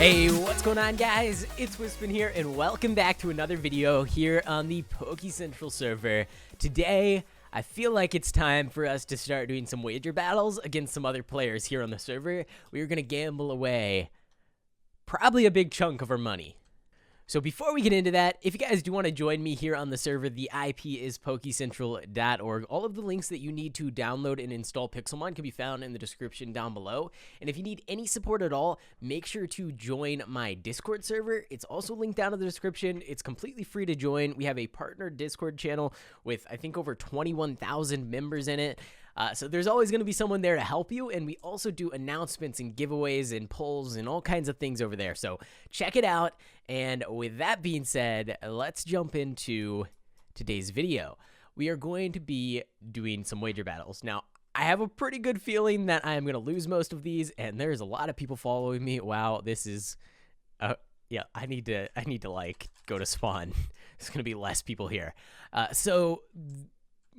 Hey, what's going on, guys? It's Wispin here, and welcome back to another video here on the PokeCentral server. Today, I feel like it's time for us to start doing some wager battles against some other players here on the server. We are going to gamble away probably a big chunk of our money. So before we get into that, if you guys do want to join me here on the server, the IP is pokecentral.org. All of the links that you need to download and install Pixelmon can be found in the description down below. And if you need any support at all, make sure to join my Discord server. It's also linked down in the description. It's completely free to join. We have a partner Discord channel with, I think, over 21,000 members in it. So there's always going to be someone there to help you, and we also do announcements and giveaways and polls and all kinds of things over there. So check it out, and with that being said, let's jump into today's video. We are going to be doing some wager battles. Now, I have a pretty good feeling that I am going to lose most of these, and there's a lot of people following me. Wow, this is... yeah, I need to like go to spawn. There's going to be less people here. So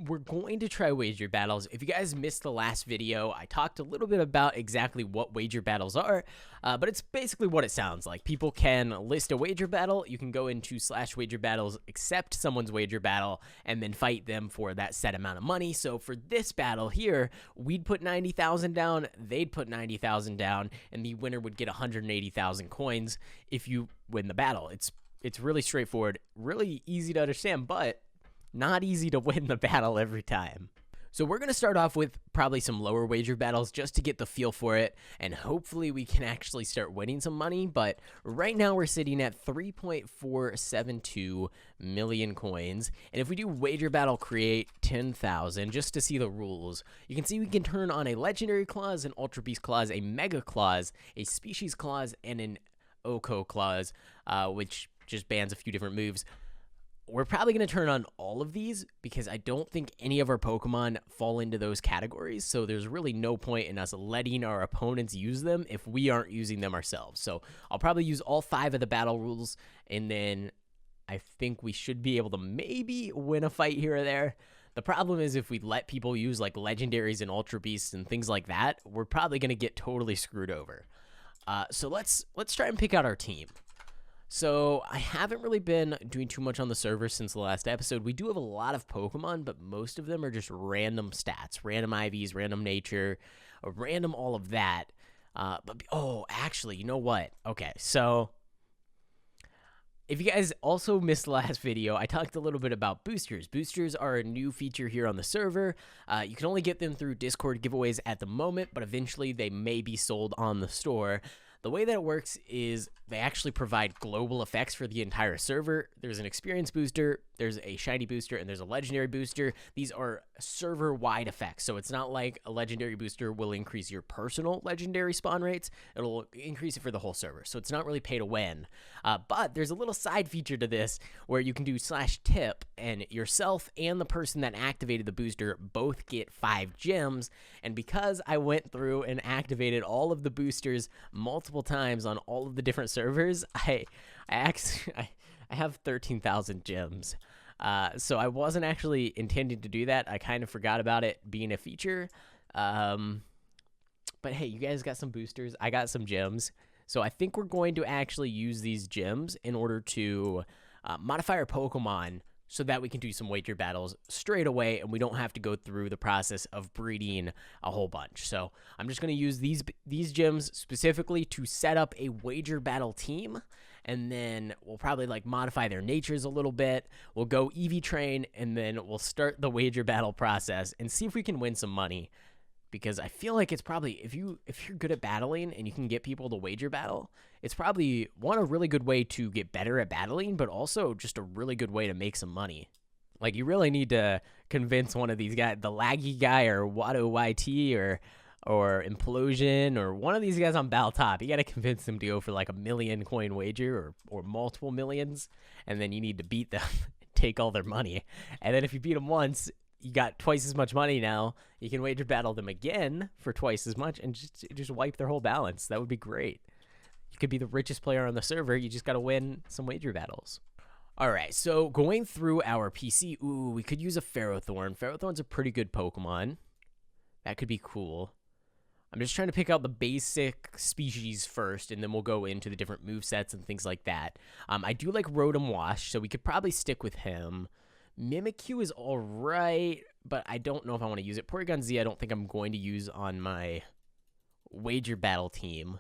we're going to try wager battles. If you guys missed the last video, I talked a little bit about exactly what wager battles are, but it's basically what it sounds like. People can list a wager battle. You can go into /wager battles, accept someone's wager battle, and then fight them for that set amount of money. So for this battle here, we'd put 90,000 down, they'd put 90,000 down, and the winner would get 180,000 coins if you win the battle. It's really straightforward, really easy to understand, but not easy to win the battle every time. So we're going to start off with probably some lower wager battles just to get the feel for it, and hopefully we can actually start winning some money. But right now we're sitting at 3.472 million coins, and if we do wager battle create 10,000 just to see the rules, you can see we can turn on a legendary clause, an ultra beast clause, a mega clause, a species clause, and an Oko clause, which just bans a few different moves. We're probably going to turn on all of these because I don't think any of our Pokemon fall into those categories, so there's really no point in us letting our opponents use them if we aren't using them ourselves. So I'll probably use all 5 of the battle rules, and then I think we should be able to maybe win a fight here or there. The problem is if we let people use like legendaries and ultra beasts and things like that, we're probably going to get totally screwed over. So let's try and pick out our team. So I haven't really been doing too much on the server since the last episode. We do have a lot of Pokemon, but most of them are just random stats, random IVs, random nature, random all of that. Oh, actually, you know what? Okay, so if you guys also missed the last video, I talked a little bit about boosters. Boosters are a new feature here on the server. You can only get them through Discord giveaways at the moment, but eventually they may be sold on the store. The way that it works is they actually provide global effects for the entire server. There's an experience booster, there's a shiny booster, and there's a legendary booster. These are server-wide effects, so it's not like a legendary booster will increase your personal legendary spawn rates. It'll increase it for the whole server, so it's not really pay to win. But there's a little side feature to this where you can do /tip, and yourself and the person that activated the booster both get 5 gems. And because I went through and activated all of the boosters multiple times on all of the different servers, I have 13,000 gems. So I wasn't actually intending to do that. I kind of forgot about it being a feature. But hey, you guys got some boosters. I got some gems. So I think we're going to actually use these gems in order to modify our Pokemon so that we can do some wager battles straight away and we don't have to go through the process of breeding a whole bunch. So I'm just going to use these gems specifically to set up a wager battle team, and then we'll probably like modify their natures a little bit. We'll go EV train, and then we'll start the wager battle process and see if we can win some money. Because I feel like it's probably, if you're good at battling and you can get people to wager battle, it's probably, one, a really good way to get better at battling, but also just a really good way to make some money. Like, you really need to convince one of these guys, the Laggy guy or Watto YT or Implosion or one of these guys on Battle Top. You got to convince them to go for like a 1,000,000 coin wager or multiple millions, and then you need to beat them, take all their money. And then if you beat them once, you got twice as much money now. You can wager battle them again for twice as much and just wipe their whole balance. That would be great. You could be the richest player on the server. You just got to win some wager battles. All right, so going through our PC, ooh, we could use a Ferrothorn. Ferrothorn's a pretty good Pokemon. That could be cool. I'm just trying to pick out the basic species first, and then we'll go into the different movesets and things like that. I do like Rotom Wash, so we could probably stick with him. Mimikyu is all right, but I don't know if I want to use it. Porygon Z I don't think I'm going to use on my Wager Battle team.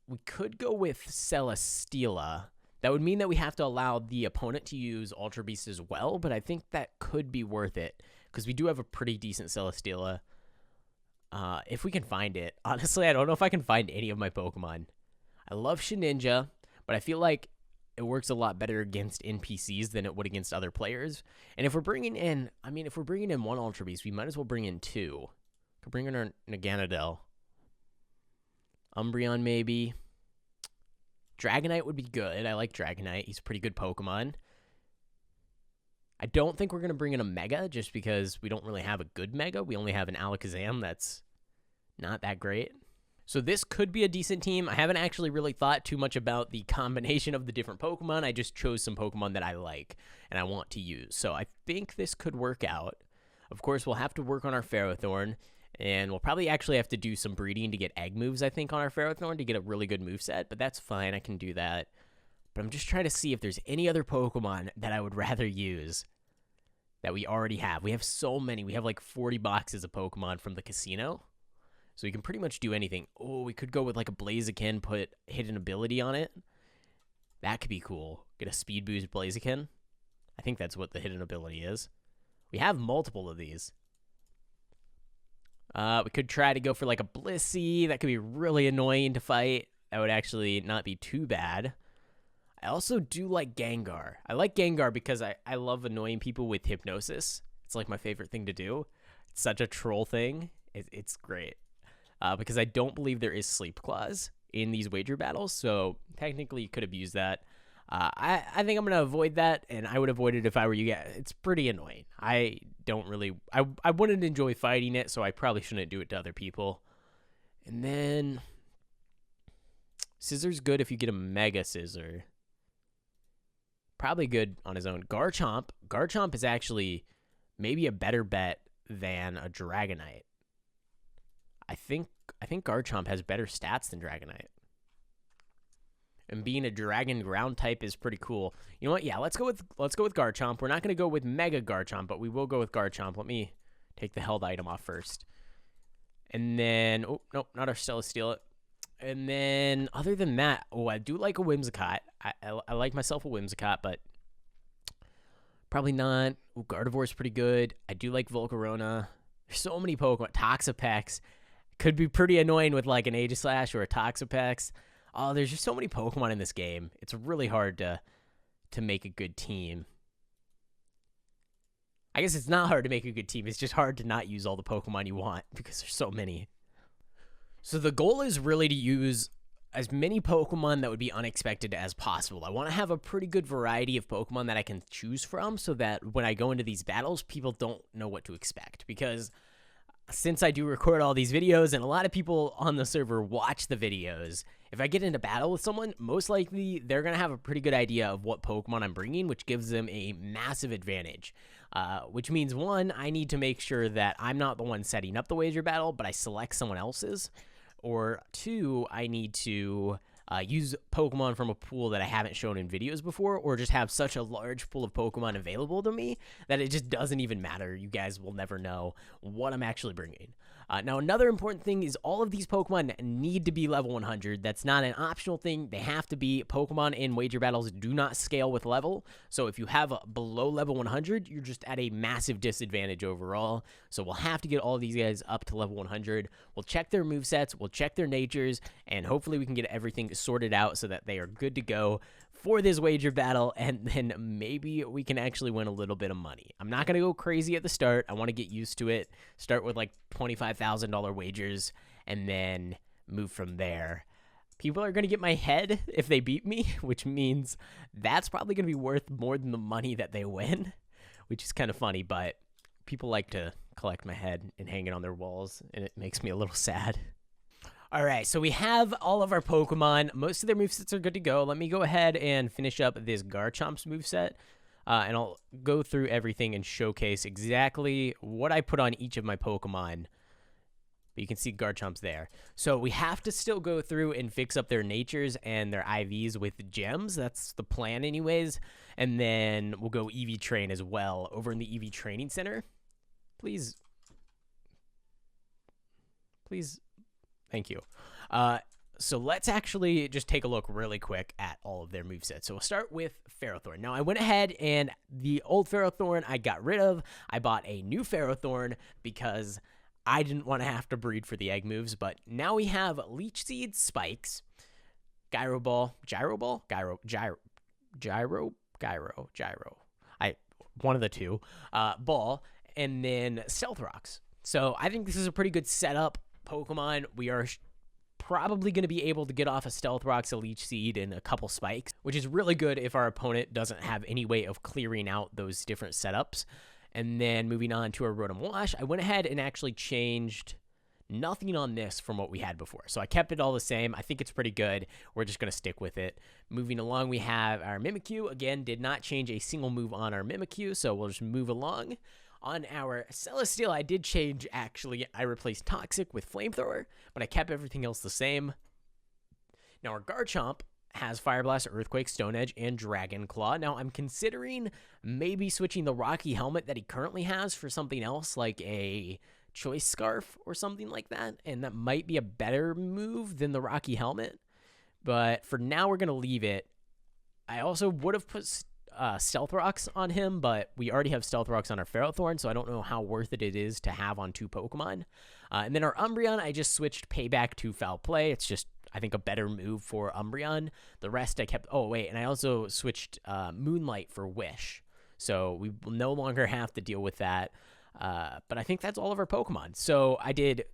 We could go with Celesteela. That would mean that we have to allow the opponent to use Ultra Beast as well, but I think that could be worth it, because we do have a pretty decent Celesteela. If we can find it. Honestly, I don't know if I can find any of my Pokemon. I love Shedinja, but I feel like it works a lot better against NPCs than it would against other players. And if we're bringing in, if we're bringing in one Ultra Beast, we might as well bring in two. Could bring in our Naganadel. Umbreon, maybe. Dragonite would be good. I like Dragonite. He's a pretty good Pokemon. I don't think we're going to bring in a Mega just because we don't really have a good Mega. We only have an Alakazam that's not that great. So this could be a decent team. I haven't actually really thought too much about the combination of the different Pokemon. I just chose some Pokemon that I like and I want to use. So I think this could work out. Of course, we'll have to work on our Ferrothorn, and we'll probably actually have to do some breeding to get egg moves, I think, on our Ferrothorn to get a really good moveset, but that's fine. I can do that. But I'm just trying to see if there's any other Pokemon that I would rather use that we already have. We have so many. We have like 40 boxes of Pokemon from the casino. So we can pretty much do anything. Oh, we could go with like a Blaziken, put hidden ability on it. That could be cool. Get a speed boost Blaziken. I think that's what the hidden ability is. We have multiple of these. We could try to go for like a Blissey. That could be really annoying to fight. That would actually not be too bad. I also do like Gengar. I like Gengar because I love annoying people with Hypnosis. It's like my favorite thing to do. It's such a troll thing. It's great. Because I don't believe there is Sleep Clause in these wager battles, so technically you could have used that. I think I'm going to avoid that, and I would avoid it if I were you guys. It's pretty annoying. I wouldn't enjoy fighting it, so I probably shouldn't do it to other people. And then Scissor's good if you get a Mega Scissor. Probably good on his own. Garchomp. Garchomp is actually maybe a better bet than a Dragonite. I think Garchomp has better stats than Dragonite. And being a dragon ground type is pretty cool. You know what? Yeah, let's go with Garchomp. We're not going to go with Mega Garchomp, but we will go with Garchomp. Let me take the held item off first. And then, oh, nope, not our Celesteela. And then, other than that, oh, I do like a Whimsicott. I like myself a Whimsicott, but probably not. Oh, Gardevoir's pretty good. I do like Volcarona. There's so many Pokemon. Toxapex could be pretty annoying with like an Aegislash or a Toxapex. Oh, there's just so many Pokemon in this game. It's really hard to make a good team. I guess it's not hard to make a good team. It's just hard to not use all the Pokemon you want because there's so many. So the goal is really to use as many Pokemon that would be unexpected as possible. I want to have a pretty good variety of Pokemon that I can choose from so that when I go into these battles, people don't know what to expect. Because since I do record all these videos and a lot of people on the server watch the videos, if I get into battle with someone, most likely they're going to have a pretty good idea of what Pokemon I'm bringing, which gives them a massive advantage. Which means, one, I need to make sure that I'm not the one setting up the wager battle, but I select someone else's. Or two, I need to use Pokemon from a pool that I haven't shown in videos before, or just have such a large pool of Pokemon available to me that it just doesn't even matter. You guys will never know what I'm actually bringing. Now, another important thing is all of these Pokemon need to be level 100. That's not an optional thing. They have to be. Pokemon in wager battles do not scale with level. So if you have a below level 100, you're just at a massive disadvantage overall. So we'll have to get all of these guys up to level 100. We'll check their movesets. We'll check their natures. And hopefully we can get everything sorted out so that they are good to go for this wager battle, and then maybe we can actually win a little bit of money. I'm not going to go crazy at the start. I want to get used to it. Start with like $25,000 wagers and then move from there. People are going to get my head if they beat me, which means that's probably going to be worth more than the money that they win, which is kind of funny, but people like to collect my head and hang it on their walls, and it makes me a little sad. All right, so we have all of our Pokemon. Most of their movesets are good to go. Let me go ahead and finish up this Garchomp's moveset, and I'll go through everything and showcase exactly what I put on each of my Pokemon But you can see Garchomp's there. So we have to still go through and fix up their natures and their IVs with gems. That's the plan anyways. And then we'll go EV train as well over in the EV training center. Please. Thank you. So let's actually just take a look really quick at all of their movesets. So we'll start with Ferrothorn. Now, I went ahead and the old Ferrothorn I got rid of. I bought a new Ferrothorn because I didn't want to have to breed for the egg moves, but now we have Leech Seed, Spikes, Gyro Ball, one of the two, Ball, and then Stealth Rocks. So I think this is a pretty good setup Pokemon. We are probably going to be able to get off a Stealth Rocks, a Leech Seed, and a couple Spikes, which is really good if our opponent doesn't have any way of clearing out those different setups. And then moving on to our Rotom Wash, I went ahead and actually changed nothing on this from what we had before. So I kept it all the same. I think it's pretty good. We're just going to stick with it. Moving along, we have our Mimikyu. Again, did not change a single move on our Mimikyu, so we'll just move along. On our Celesteal, I did change, actually. I replaced Toxic with Flamethrower, but I kept everything else the same. Now our Garchomp has Fire Blast, Earthquake, Stone Edge, and Dragon Claw. Now, I'm considering maybe switching the Rocky Helmet that he currently has for something else, like a Choice Scarf or something like that, and that might be a better move than the Rocky Helmet, but for now, we're going to leave it. I also would have put Stealth Rocks on him, but we already have Stealth Rocks on our Ferrothorn, so I don't know how worth it is to have on two Pokemon. And then our Umbreon, I just switched Payback to Foul Play. It's just, I think, a better move for Umbreon. The rest I kept... Oh, wait, and I also switched Moonlight for Wish. So we will no longer have to deal with that. But I think that's all of our Pokemon. So I did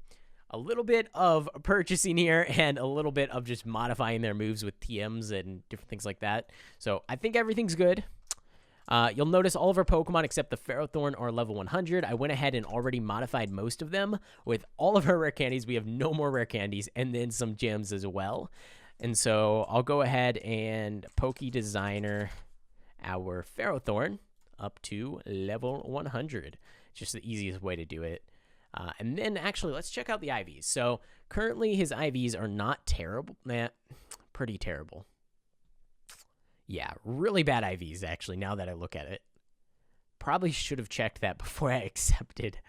a little bit of purchasing here and a little bit of just modifying their moves with TMs and different things like that. So I think everything's good. You'll notice all of our Pokemon except the Ferrothorn are level 100. I went ahead and already modified most of them. With all of our rare candies, we have no more rare candies and then some gems as well. And so I'll go ahead and Poke Designer our Ferrothorn up to level 100. It's just the easiest way to do it. And then actually, let's check out the IVs. So currently his IVs are not terrible. Pretty terrible. Yeah, really bad IVs, actually, now that I look at it. Probably should have checked that before I accepted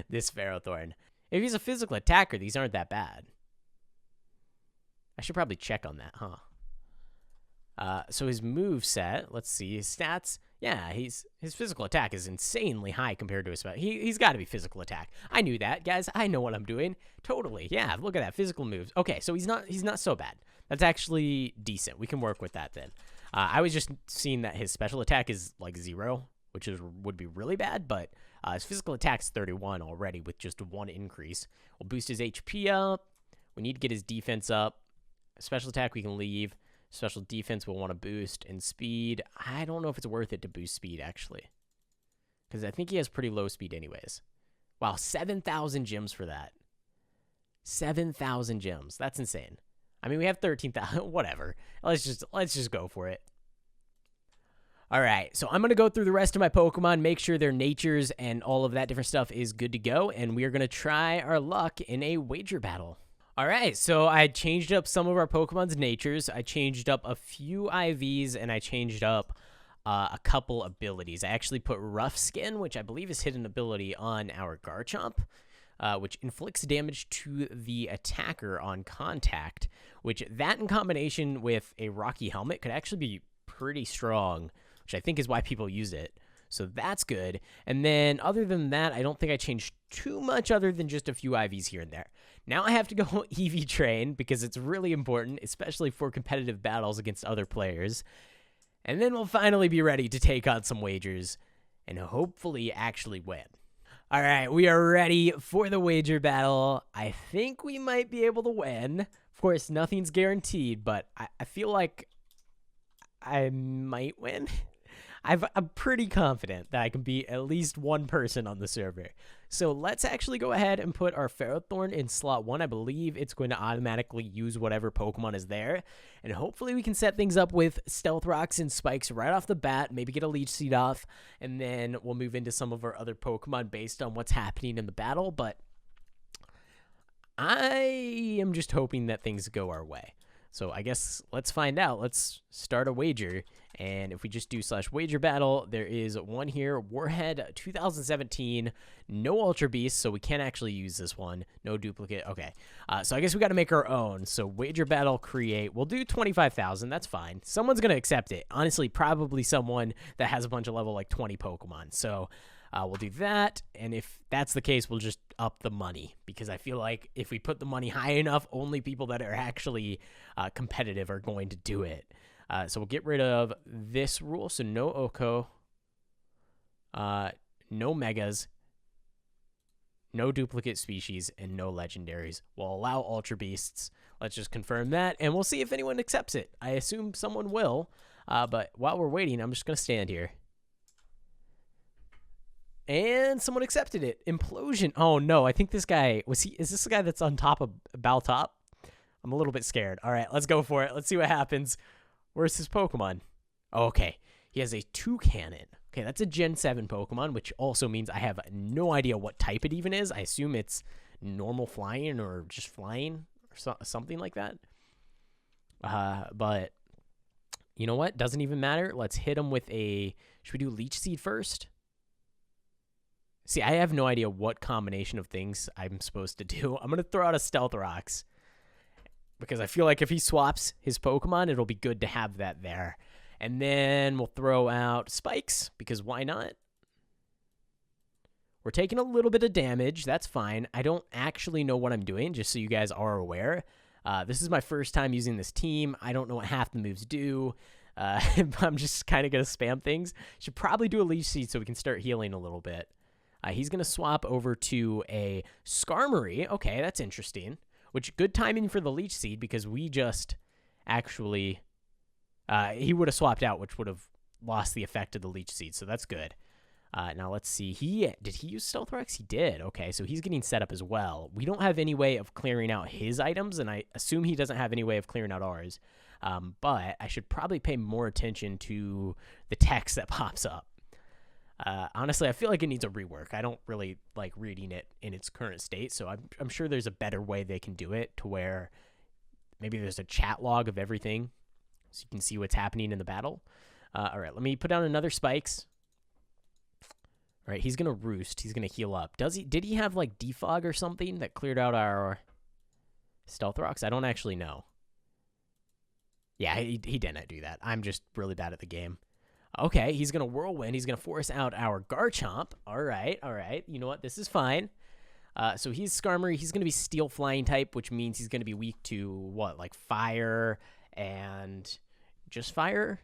this Ferrothorn. If he's a physical attacker, these aren't that bad. I should probably check on that, huh? So his moveset, let's see, his stats. Yeah, his physical attack is insanely high compared to his spell. He's got to be physical attack. I knew that, guys. I know what I'm doing. Totally. Yeah, look at that, physical moves. Okay, so he's not so bad. That's actually decent. We can work with that then. I was just seeing that his special attack is like 0, which would be really bad, but his physical attack's 31 already with just 1 increase. We'll boost his HP up. We need to get his defense up. Special attack we can leave. Special defense we'll want to boost. And speed, I don't know if it's worth it to boost speed, actually. Because I think he has pretty low speed anyways. Wow, 7,000 gems for that. 7,000 gems. That's insane. I mean, we have 13,000. Whatever. Let's just go for it. All right, so I'm going to go through the rest of my Pokemon, make sure their natures and all of that different stuff is good to go, and we are going to try our luck in a wager battle. All right, so I changed up some of our Pokemon's natures. I changed up a few IVs, and I changed up a couple abilities. I actually put Rough Skin, which I believe is hidden ability, on our Garchomp, which inflicts damage to the attacker on contact, which that in combination with a Rocky Helmet could actually be pretty strong, which I think is why people use it. So that's good. And then other than that, I don't think I changed too much other than just a few IVs here and there. Now I have to go EV train because it's really important, especially for competitive battles against other players. And then we'll finally be ready to take on some wagers and hopefully actually win. All right, we are ready for the wager battle. I think we might be able to win. Of course, nothing's guaranteed, but I feel like I might win. I'm pretty confident that I can beat at least one person on the server. So let's actually go ahead and put our Ferrothorn in slot 1. I believe it's going to automatically use whatever Pokemon is there. And hopefully we can set things up with Stealth Rocks and Spikes right off the bat. Maybe get a Leech Seed off. And then we'll move into some of our other Pokemon based on what's happening in the battle. But I am just hoping that things go our way. So I guess let's find out. Let's start a wager. And if we just do /wager battle, there is one here. Warhead 2017. No Ultra Beast, so we can't actually use this one. No duplicate. Okay. So I guess we got to make our own. So wager battle create. We'll do 25,000. That's fine. Someone's going to accept it. Honestly, probably someone that has a bunch of level like 20 Pokemon. So we'll do that. And if that's the case, we'll just up the money. Because I feel like if we put the money high enough, only people that are actually competitive are going to do it. So we'll get rid of this rule. So no Oko, no Megas, no duplicate species, and no legendaries. We'll allow Ultra Beasts. Let's just confirm that, and we'll see if anyone accepts it. I assume someone will, but while we're waiting, I'm just going to stand here. And someone accepted it. Implosion. Oh, no. I think this guy, is this the guy that's on top of Baltop? I'm a little bit scared. All right, let's go for it. Let's see what happens. Where's his Pokemon? Oh, okay. He has a Toucannon. Okay, that's a Gen 7 Pokemon, which also means I have no idea what type it even is. I assume it's normal flying or just flying or something like that. But you know what? Doesn't even matter. Let's hit him with a... Should we do Leech Seed first? See, I have no idea what combination of things I'm supposed to do. I'm going to throw out a Stealth Rocks. Because I feel like if he swaps his Pokemon, it'll be good to have that there. And then we'll throw out Spikes, because why not? We're taking a little bit of damage. That's fine. I don't actually know what I'm doing, just so you guys are aware. This is my first time using this team. I don't know what half the moves do. I'm just kind of going to spam things. Should probably do a Leech Seed so we can start healing a little bit. He's going to swap over to a Skarmory. Okay, that's interesting. Which, good timing for the Leech Seed, because we just actually... he would have swapped out, which would have lost the effect of the Leech Seed, so that's good. Now, let's see. Did he use Stealth Rocks? He did. Okay, so he's getting set up as well. We don't have any way of clearing out his items, and I assume he doesn't have any way of clearing out ours. But I should probably pay more attention to the text that pops up. Honestly, I feel like it needs a rework. I don't really like reading it in its current state, so I'm sure there's a better way they can do it to where maybe there's a chat log of everything so you can see what's happening in the battle. All right, let me put down another Spikes. All right, he's going to Roost. He's going to heal up. Did he have like Defog or something that cleared out our Stealth Rocks? I don't actually know. Yeah, he didn't do that. I'm just really bad at the game. Okay, he's going to Whirlwind. He's going to force out our Garchomp. All right, all right. You know what? This is fine. So he's Skarmory. He's going to be Steel Flying type, which means he's going to be weak to, what, like Fire and just Fire?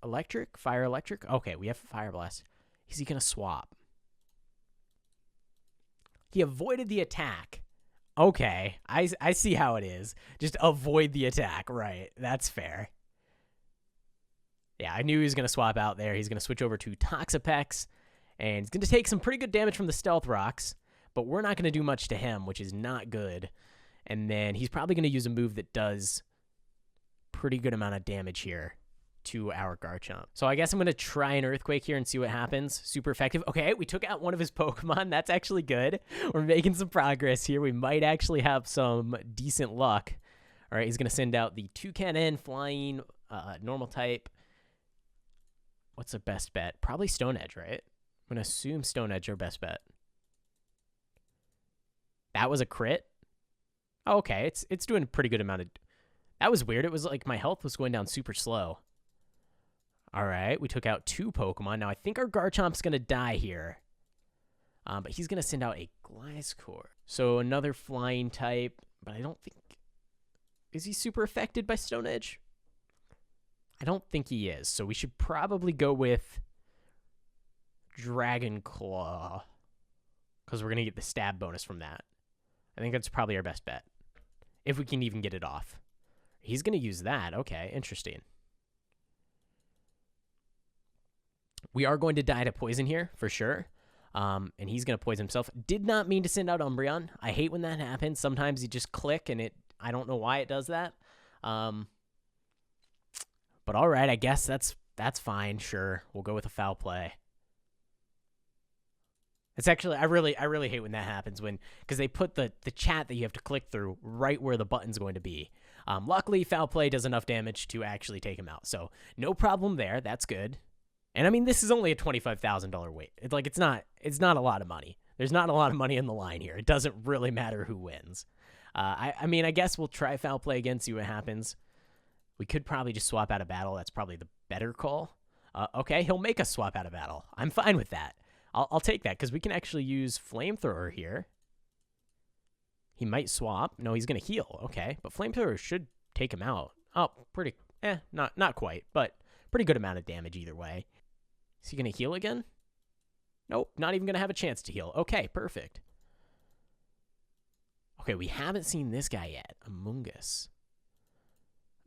Electric? Fire Electric? Okay, we have Fire Blast. Is he going to swap? He avoided the attack. Okay, I see how it is. Just avoid the attack. Right, that's fair. Yeah, I knew he was going to swap out there. He's going to switch over to Toxapex, and he's going to take some pretty good damage from the Stealth Rocks, but we're not going to do much to him, which is not good. And then he's probably going to use a move that does pretty good amount of damage here to our Garchomp. So I guess I'm going to try an Earthquake here and see what happens. Super effective. Okay, we took out one of his Pokemon. That's actually good. We're making some progress here. We might actually have some decent luck. All right, he's going to send out the Toucannon, Flying, Normal type. What's the best bet? Probably Stone Edge, right? I'm going to assume Stone Edge our best bet. That was a crit? Oh, okay, it's doing a pretty good amount of... That was weird. It was like my health was going down super slow. All right, we took out 2 Pokemon. Now, I think our Garchomp's going to die here. But he's going to send out a Gliscor. So another flying type, but I don't think... Is he super affected by Stone Edge? I don't think he is, so we should probably go with Dragon Claw, because we're going to get the stab bonus from that. I think that's probably our best bet, if we can even get it off. He's going to use that. Okay, interesting. We are going to die to poison here, for sure, and he's going to poison himself. Did not mean to send out Umbreon. I hate when that happens. Sometimes you just click, and I don't know why it does that. But all right, I guess that's fine. Sure, we'll go with a foul play. It's actually, I really hate when that happens because they put the chat that you have to click through right where the button's going to be. Luckily, Foul Play does enough damage to actually take him out. So no problem there. That's good. And I mean, this is only a $25,000 weight. It's not a lot of money. There's not a lot of money in the line here. It doesn't really matter who wins. I mean, I guess we'll try Foul Play again, see what happens. We could probably just swap out of battle. That's probably the better call. Okay, he'll make us swap out of battle. I'm fine with that. I'll take that because we can actually use Flamethrower here. He might swap. No, he's going to heal. Okay, but Flamethrower should take him out. Oh, pretty, not quite, but pretty good amount of damage either way. Is he going to heal again? Nope, not even going to have a chance to heal. Okay, perfect. Okay, we haven't seen this guy yet. Amoonguss.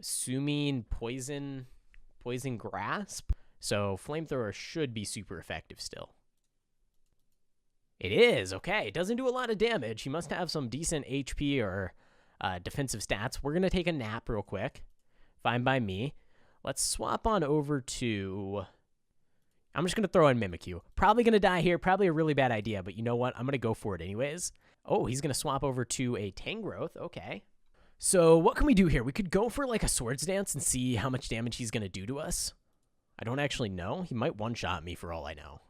Assuming poison grasp. So Flamethrower should be super effective still. It is, okay. It doesn't do a lot of damage. He must have some decent HP or defensive stats. We're going to take a nap real quick. Fine by me. Let's swap on over to... I'm just going to throw in Mimikyu. Probably going to die here. Probably a really bad idea, but you know what? I'm going to go for it anyways. Oh, he's going to swap over to a Tangrowth. Okay. So what can we do here? We could go for like a Swords Dance and see how much damage he's going to do to us. I don't actually know. He might one-shot me for all I know.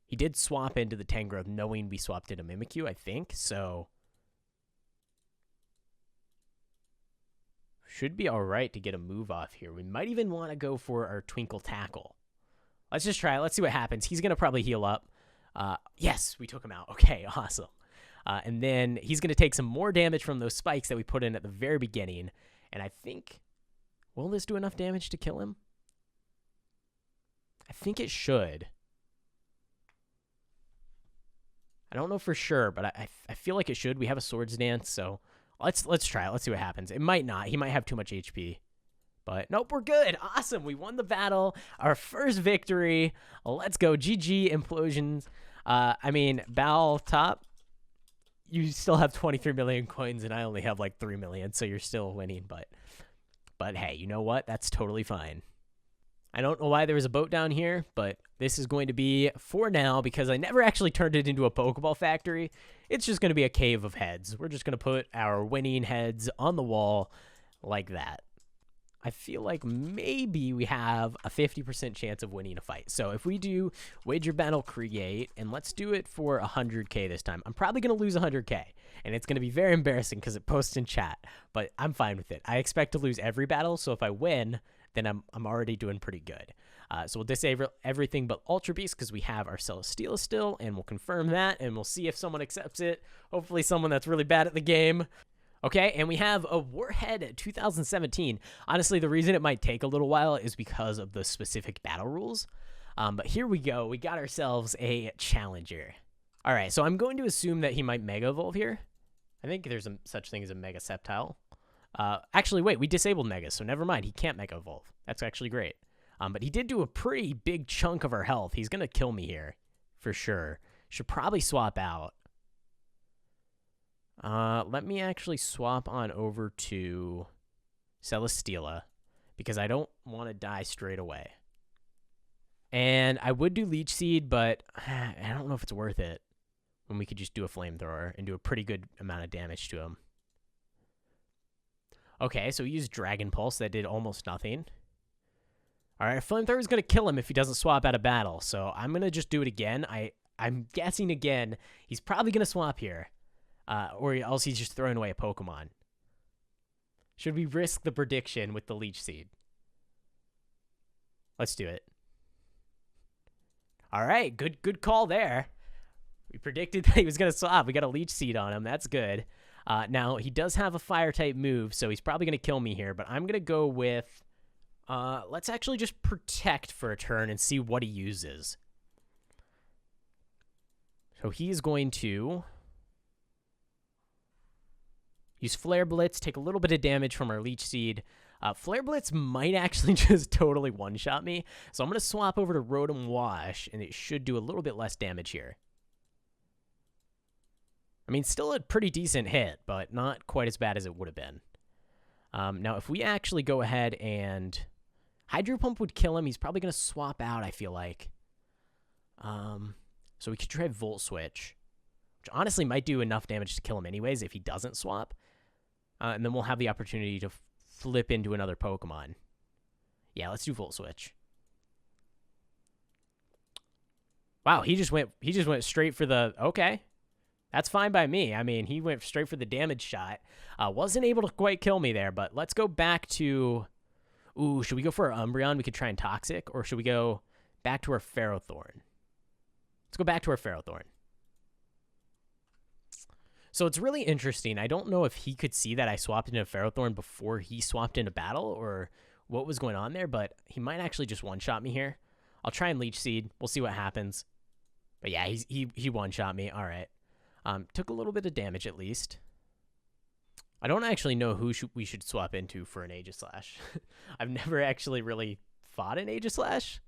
He did swap into the Tangrowth knowing we swapped into Mimikyu, I think, so... Should be alright to get a move off here. We might even want to go for our Twinkle Tackle. Let's just try it. Let's see what happens. He's going to probably heal up. Yes, we took him out. Okay, awesome. And then he's going to take some more damage from those spikes that we put in at the very beginning. And I think... Will this do enough damage to kill him? I think it should. I don't know for sure, but I feel like it should. We have a Swords Dance, so let's try it. Let's see what happens. It might not. He might have too much HP. But nope, we're good. Awesome. We won the battle. Our first victory. Let's go. GG Implosions. I mean, Bal Top, you still have 23 million coins, and I only have like 3 million, so you're still winning. But hey, you know what? That's totally fine. I don't know why there was a boat down here, but this is going to be for now because I never actually turned it into a Pokeball factory. It's just going to be a cave of heads. We're just going to put our winning heads on the wall like that. I feel like maybe we have a 50% chance of winning a fight. So if we do Wager Battle Create, and let's do it for 100K this time. I'm probably going to lose 100K, and it's going to be very embarrassing because it posts in chat, but I'm fine with it. I expect to lose every battle, so if I win, then I'm already doing pretty good. So we'll disable everything but Ultra Beast because we have our Celesteela still, and we'll confirm that, and we'll see if someone accepts it. Hopefully someone that's really bad at the game. Okay, and we have a Warhead 2017. Honestly, the reason it might take a little while is because of the specific battle rules. But here we go. We got ourselves a Challenger. All right, so I'm going to assume that he might Mega Evolve here. I think there's such thing as a Mega Sceptile. Actually, wait, we disabled Mega, so never mind. He can't Mega Evolve. That's actually great. But he did do a pretty big chunk of our health. He's going to kill me here, for sure. Should probably swap out. Let me actually swap on over to Celesteela, because I don't want to die straight away. And I would do Leech Seed, but I don't know if it's worth it when we could just do a Flamethrower and do a pretty good amount of damage to him. Okay, so he used Dragon Pulse. That did almost nothing. All right, Flamethrower is going to kill him if he doesn't swap out of battle, so I'm going to just do it again. I'm guessing again he's probably going to swap here, or else he's just throwing away a Pokemon. Should we risk the prediction with the Leech Seed? Let's do it. All right, good call there. We predicted that he was going to swap. We got a Leech Seed on him. That's good. Now, he does have a Fire-type move, so he's probably going to kill me here, but I'm going to go with... let's actually just Protect for a turn and see what he uses. So he's going to use Flare Blitz, take a little bit of damage from our Leech Seed. Flare Blitz might actually just totally one-shot me, so I'm going to swap over to Rotom Wash, and it should do a little bit less damage here. I mean, still a pretty decent hit, but not quite as bad as it would have been. Now, if we actually go ahead and... Hydro Pump would kill him. He's probably going to swap out, I feel like. So we could try Volt Switch, which honestly might do enough damage to kill him anyways if he doesn't swap. And then we'll have the opportunity to flip into another Pokemon. Yeah, let's do Volt Switch. Wow, he just went straight for the... Okay. That's fine by me. I mean, he went straight for the damage shot. Wasn't able to quite kill me there, but let's go back to... Ooh, should we go for our Umbreon? We could try and Toxic, or should we go back to our Ferrothorn? Let's go back to our Ferrothorn. So it's really interesting. I don't know if he could see that I swapped into Ferrothorn before he swapped into battle, or what was going on there, but he might actually just one-shot me here. I'll try and Leech Seed. We'll see what happens. But yeah, he one-shot me. All right. Took a little bit of damage at least. I don't actually know who we should swap into for an Aegislash. I've never actually really fought an Aegislash.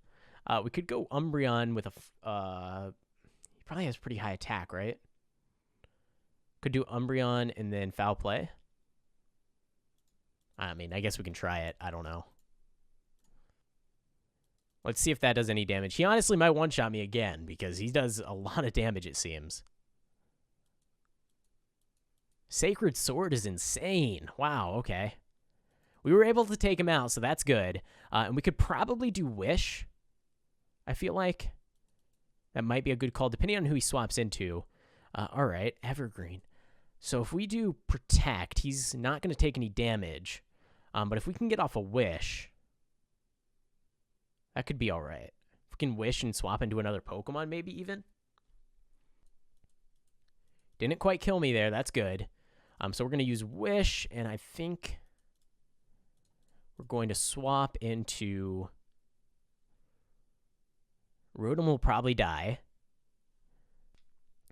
We could go Umbreon with a... he probably has pretty high attack, right? Could do Umbreon and then Foul Play. I mean, I guess we can try it. I don't know. Let's see if that does any damage. He honestly might one-shot me again because he does a lot of damage, it seems. Sacred Sword is insane. Wow, okay. We were able to take him out, so that's good. And we could probably do Wish. I feel like that might be a good call, depending on who he swaps into. All right, Evergreen. So if we do Protect, he's not going to take any damage. But if we can get off a Wish, that could be all right. If we can Wish and swap into another Pokemon, maybe even. Didn't quite kill me there. That's good. So we're going to use Wish, and I think we're going to swap into... Rotom will probably die.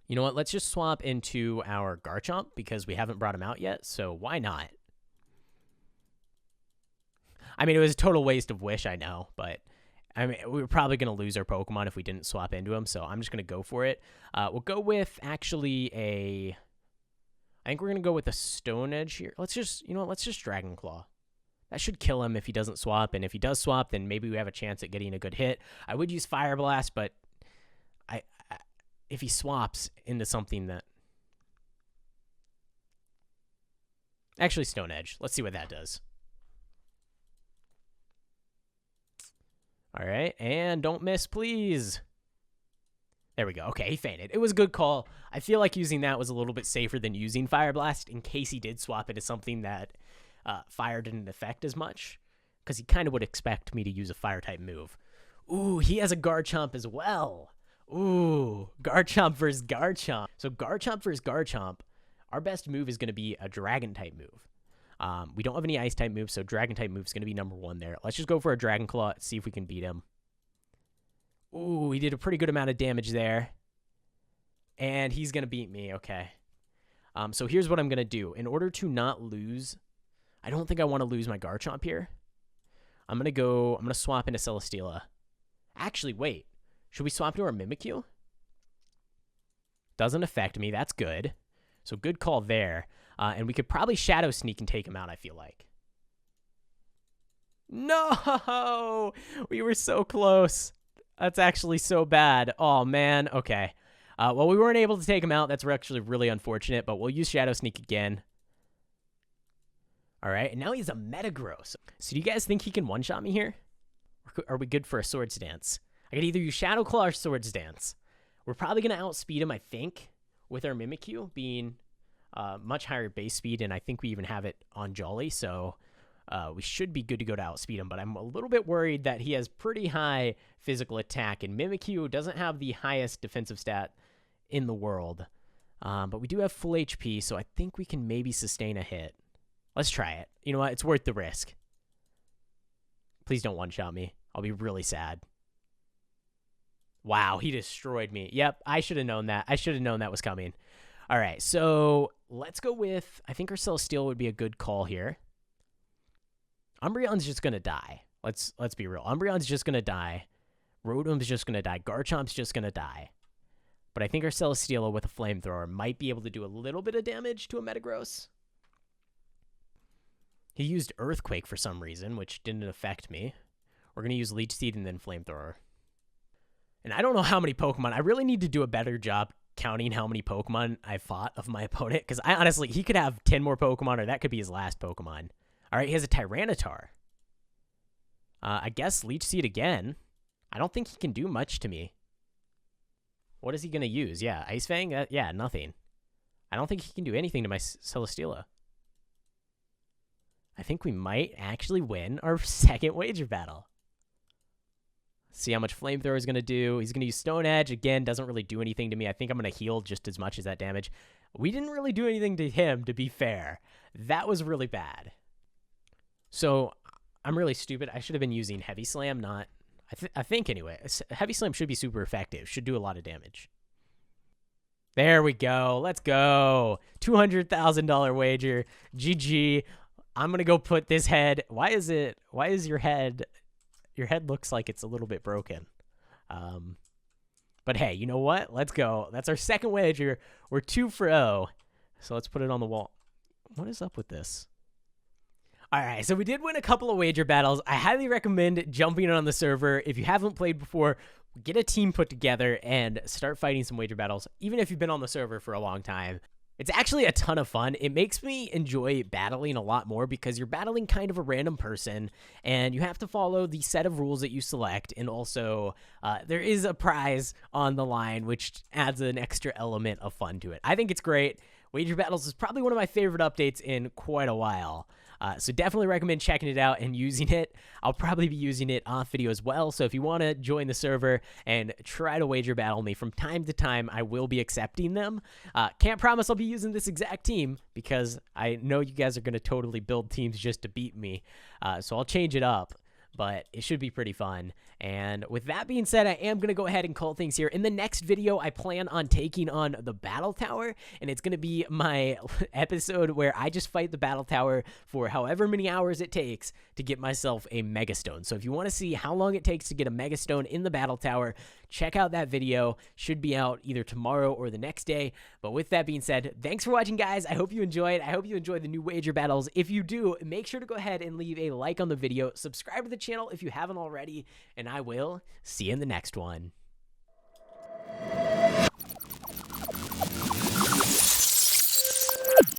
You know what? Let's just swap into our Garchomp because we haven't brought him out yet, so why not? I mean, it was a total waste of Wish, I know, but I mean, we were probably going to lose our Pokemon if we didn't swap into him, so I'm just going to go for it. We'll go with actually a... I think we're going to go with a Stone Edge here. Let's just, you know what? Let's just Dragon Claw. That should kill him if he doesn't swap, and if he does swap, then maybe we have a chance at getting a good hit. I would use Fire Blast, but if he swaps into something that... Actually, Stone Edge. Let's see what that does. All right, and don't miss, please. There we go. Okay, he fainted. It was a good call. I feel like using that was a little bit safer than using Fire Blast in case he did swap into something that fire didn't affect as much, because he kind of would expect me to use a Fire-type move. Ooh, he has a Garchomp as well. Ooh, Garchomp versus Garchomp. So Garchomp versus Garchomp, our best move is going to be a Dragon-type move. We don't have any Ice-type moves, so Dragon-type move is going to be number one there. Let's just go for a Dragon Claw, see if we can beat him. Ooh, he did a pretty good amount of damage there. And he's going to beat me, okay. So here's what I'm going to do. In order to not lose... I don't think I want to lose my Garchomp here. I'm going to swap into Celesteela. Actually, wait. Should we swap to our Mimikyu? Doesn't affect me. That's good. So good call there. And we could probably Shadow Sneak and take him out, I feel like. No! We were so close. That's actually so bad. Oh, man. Okay. Well, we weren't able to take him out. That's actually really unfortunate, but we'll use Shadow Sneak again. All right, and now he's a Metagross. So do you guys think he can one-shot me here? Or are we good for a Swords Dance? I could either use Shadow Claw or Swords Dance. We're probably going to outspeed him, I think, with our Mimikyu being much higher base speed, and I think we even have it on Jolly, so we should be good to go to outspeed him, but I'm a little bit worried that he has pretty high physical attack, and Mimikyu doesn't have the highest defensive stat in the world. But we do have full HP, so I think we can maybe sustain a hit. Let's try it. You know what? It's worth the risk. Please don't one-shot me. I'll be really sad. Wow, he destroyed me. Yep, I should have known that. I should have known that was coming. All right, so let's go with... I think our Celesteela would be a good call here. Umbreon's just going to die. Let's be real. Umbreon's just going to die. Rotom's just going to die. Garchomp's just going to die. But I think our Celesteela with a Flamethrower might be able to do a little bit of damage to a Metagross. He used Earthquake for some reason, which didn't affect me. We're going to use Leech Seed and then Flamethrower. And I don't know how many Pokemon. I really need to do a better job counting how many Pokemon I fought of my opponent, because I honestly, he could have 10 more Pokemon, or that could be his last Pokemon. All right, he has a Tyranitar. I guess Leech Seed again. I don't think he can do much to me. What is he going to use? Yeah, Ice Fang? Yeah, nothing. I don't think he can do anything to my Celesteela. I think we might actually win our second wager battle. See how much Flamethrower is going to do. He's going to use Stone Edge. Again, doesn't really do anything to me. I think I'm going to heal just as much as that damage. We didn't really do anything to him, to be fair. That was really bad. So, I'm really stupid. I should have been using Heavy Slam, not... I think, anyway. Heavy Slam should be super effective. Should do a lot of damage. There we go. Let's go. $200,000 wager. GG. I'm going to go put this head... Why is your head... Your head looks like it's a little bit broken. But hey, you know what? Let's go. That's our second wager. We're 2-0. So let's put it on the wall. What is up with this? All right, so we did win a couple of wager battles. I highly recommend jumping on the server. If you haven't played before, get a team put together and start fighting some wager battles, even if you've been on the server for a long time. It's actually a ton of fun. It makes me enjoy battling a lot more because you're battling kind of a random person and you have to follow the set of rules that you select. And also there is a prize on the line, which adds an extra element of fun to it. I think it's great. Wager Battles is probably one of my favorite updates in quite a while. So definitely recommend checking it out and using it. I'll probably be using it off video as well. So if you want to join the server and try to wager battle me from time to time, I will be accepting them. Can't promise I'll be using this exact team because I know you guys are going to totally build teams just to beat me. So I'll change it up. But it should be pretty fun. And with that being said, I am going to go ahead and call things here. In the next video, I plan on taking on the Battle Tower, and it's going to be my episode where I just fight the Battle Tower for however many hours it takes to get myself a Mega Stone. So if you want to see how long it takes to get a Mega Stone in the Battle Tower, check out that video. Should be out either tomorrow or the next day. But with that being said, thanks for watching, guys. I hope you enjoyed. I hope you enjoyed the new wager battles. If you do, make sure to go ahead and leave a like on the video. Subscribe to the channel if you haven't already, and I will see you in the next one.